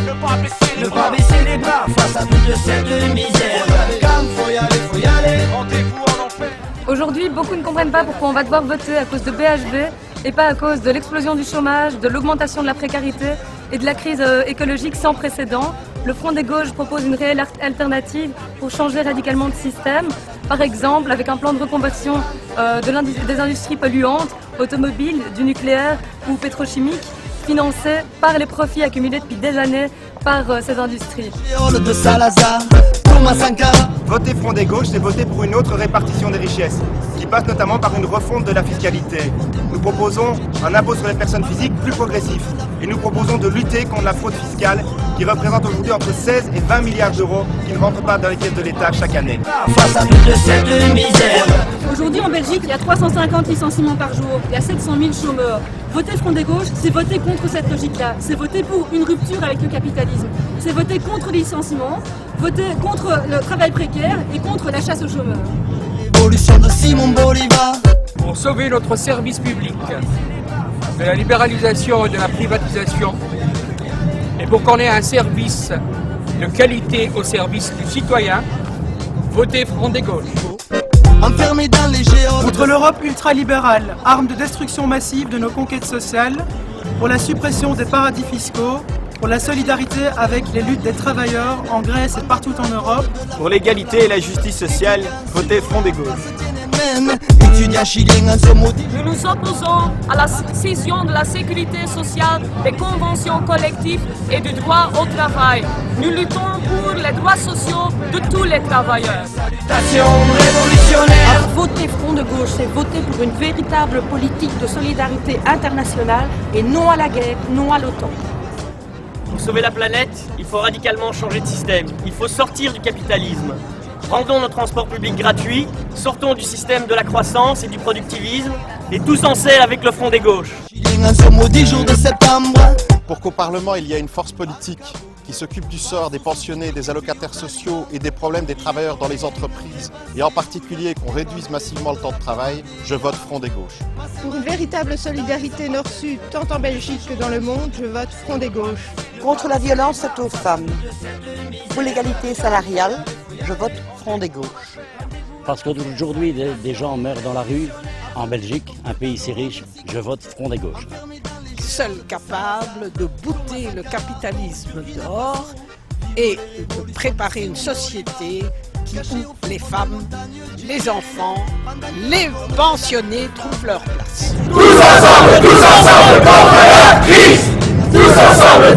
Ne pas baisser les bras face à toute cette misère. Faut y aller, faut y aller. Rendez-vous en enfer. Aujourd'hui, beaucoup ne comprennent pas pourquoi on va devoir voter à cause de BHV et pas à cause de l'explosion du chômage, de l'augmentation de la précarité et de la crise écologique sans précédent. Le Front des Gauches propose une réelle alternative pour changer radicalement de système. Par exemple, avec un plan de reconversion des industries polluantes, automobiles, du nucléaire ou pétrochimiques, financé par les profits accumulés depuis des années par ces industries. De Salazar, Thomas Sankara. Voter Front des Gauches, c'est voter pour une autre répartition des richesses, qui passe notamment par une refonte de la fiscalité. Nous proposons un impôt sur les personnes physiques plus progressif. Et nous proposons de lutter contre la fraude fiscale, qui représente aujourd'hui entre 16 et 20 milliards d'euros qui ne rentrent pas dans les caisses de l'État chaque année. Face à toute cette misère. Aujourd'hui en Belgique, il y a 350 licenciements par jour, il y a 700 000 chômeurs. Voter Front des Gauches, c'est voter contre cette logique-là. C'est voter pour une rupture avec le capitalisme. C'est voter contre le licenciement, voter contre le travail précaire et contre la chasse aux chômeurs. Évolution de Simon Bolivar. Pour sauver notre service public de la libéralisation et de la privatisation, et pour qu'on ait un service de qualité au service du citoyen, votez Front des Gauches. Enfermé dans les géants. Contre l'Europe ultralibérale, arme de destruction massive de nos conquêtes sociales, pour la suppression des paradis fiscaux, pour la solidarité avec les luttes des travailleurs en Grèce et partout en Europe. Pour l'égalité et la justice sociale, votez Front des Gauches. Nous nous opposons à la scission de la sécurité sociale, des conventions collectives et du droit au travail. Nous luttons pour les droits sociaux de tous les travailleurs. Alors, voter Front de Gauche, c'est voter pour une véritable politique de solidarité internationale et non à la guerre, non à l'OTAN. Pour sauver la planète, il faut radicalement changer de système. Il faut sortir du capitalisme. Rendons nos transports publics gratuits, sortons du système de la croissance et du productivisme, et tous en selle avec le Front des Gauches. Pour qu'au Parlement il y ait une force politique qui s'occupe du sort des pensionnés, des allocataires sociaux et des problèmes des travailleurs dans les entreprises, et en particulier qu'on réduise massivement le temps de travail, je vote Front des Gauches. Pour une véritable solidarité Nord-Sud, tant en Belgique que dans le monde, je vote Front des Gauches. Contre la violence faite aux femmes, pour l'égalité salariale, je vote Front des Gauches. Parce qu'aujourd'hui, des gens meurent dans la rue, en Belgique, un pays si riche, je vote Front des Gauches. Seul capable de bouter le capitalisme dehors et de préparer une société où les femmes, les enfants, les pensionnés trouvent leur place. Tous ensemble contre la crise. Tous ensemble